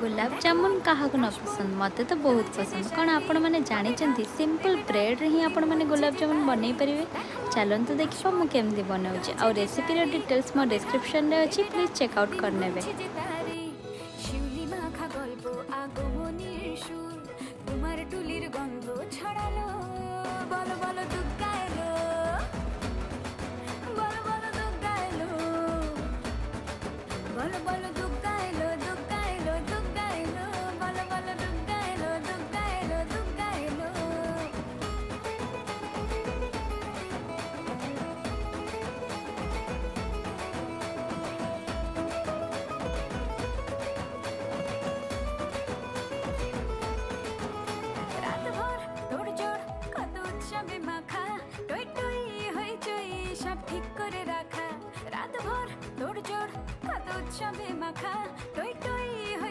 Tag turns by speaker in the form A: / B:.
A: गुलाब जामुन क्या न पसंद मत तो बहुत पसंद कौन आपण मैंने जानते सिंपल ब्रेड रे ही आपण मैंने गुलाब जामुन बनई पारे। चलतु देखा मुझे बनाऊँगी आ रेसिपी डिटेल्स मो डिस्क्रिप्शन रे अच्छी प्लीज चेकआउट करने।
B: শিউলি মাখা গল্প আগমনীর সুর তোমার টুলির গন্ধ